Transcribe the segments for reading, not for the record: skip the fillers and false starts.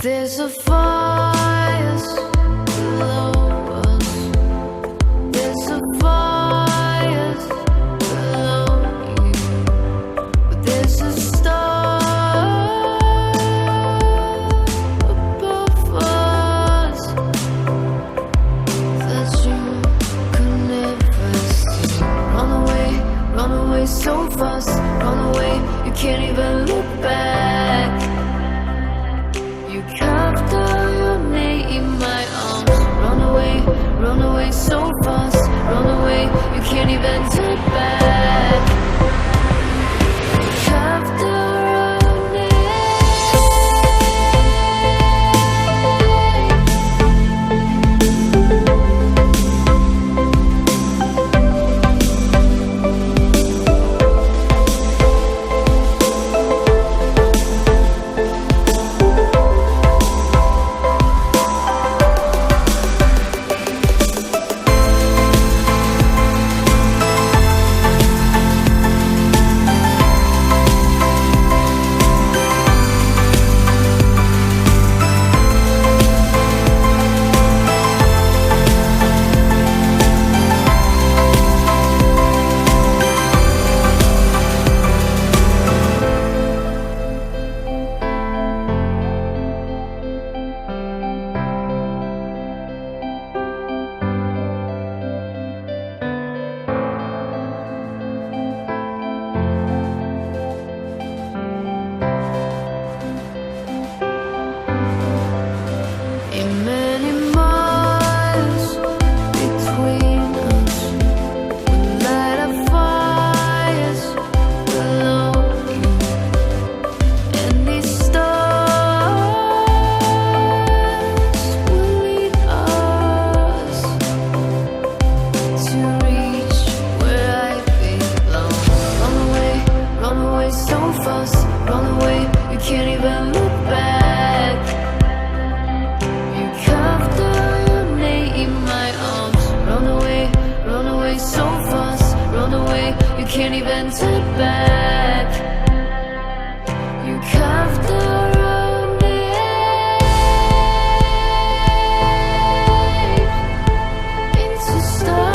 There's a fire below us. There's a fire below you. But there's a star above us that you could never see. Run away so fast. Run away, you can't even look back. You carved out your name in my arms. Run away so fast. Run away, you can't even turn back. You carved out your name. Can't even turn back. You carved around it into stars.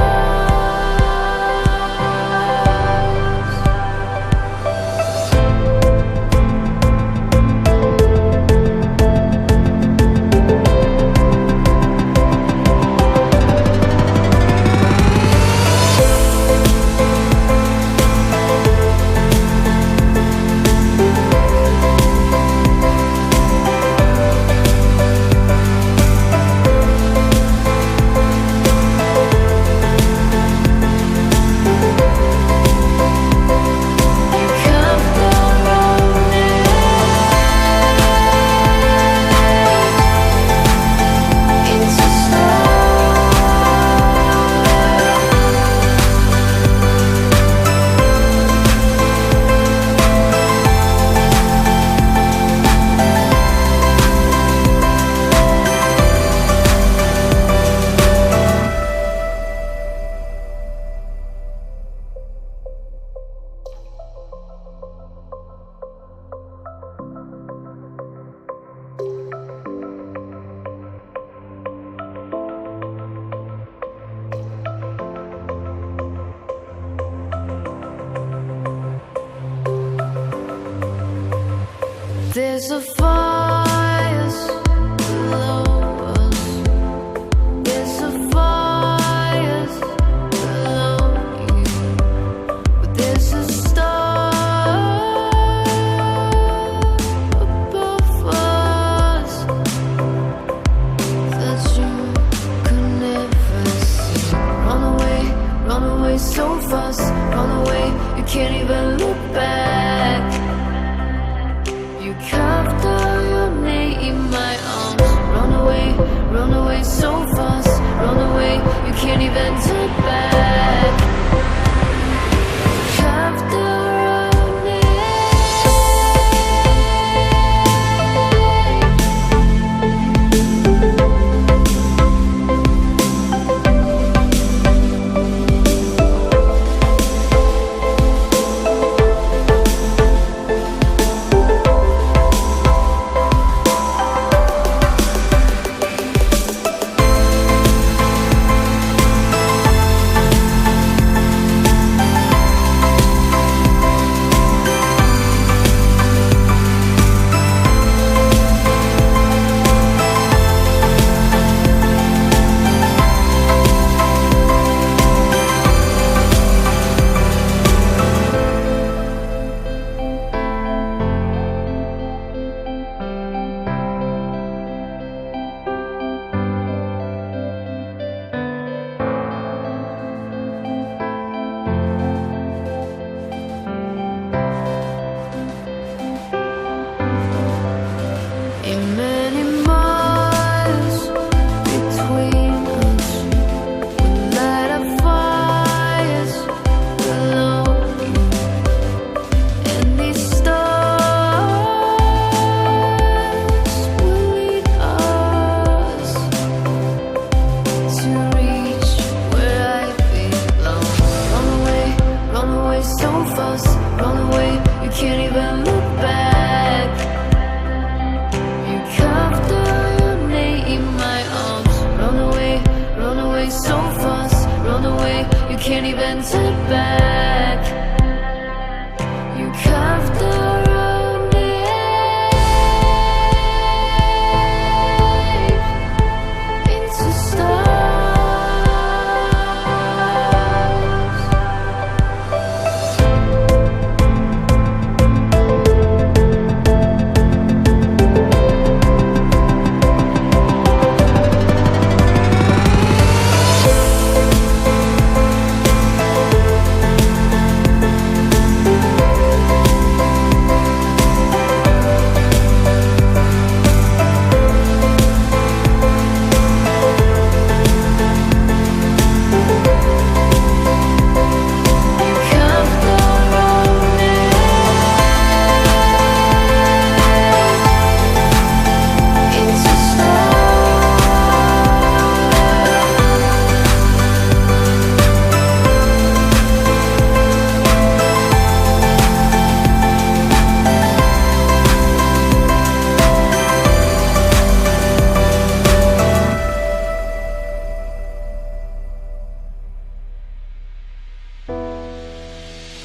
There's a fire below us. There's a fire below you. But there's a star above us that you could never see. Run away so fast. Run away, you can't even look back. You carved out your name in my arms. Run away so fast. Run away, you can't even turn back. You carved out your name. so fast. Run away, you can't even look back. You carved your name in my arms. Run away so fast. Run away, you can't even turn back. You carved your name into stars.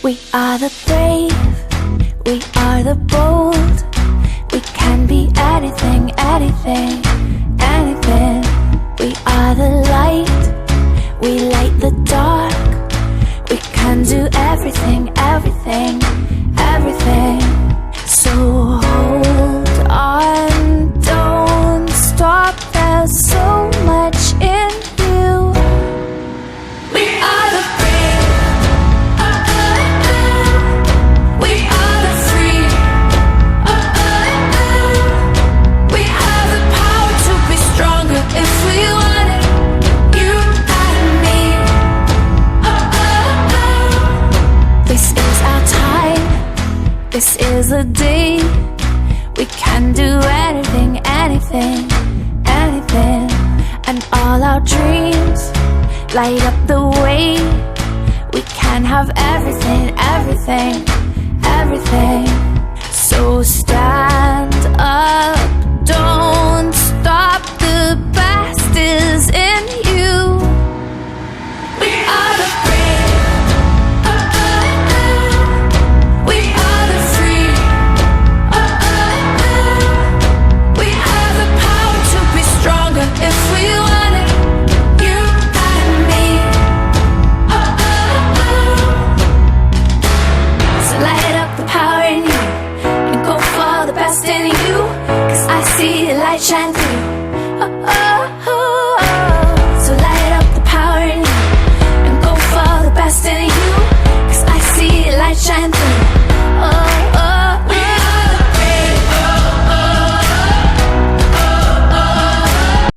We are the brave, we are the bold. We can be anything, anything, anything. We are the light, we light the dark. We can do everything, everything, everything. So hold on, don't stop, there's so much in you. We are the brave, we are the free, we have the power to be stronger if we want it, you and me. This is our time, this is the day. We can do anything, anything, anything. And all our dreams light up the way. We can have everything, everything.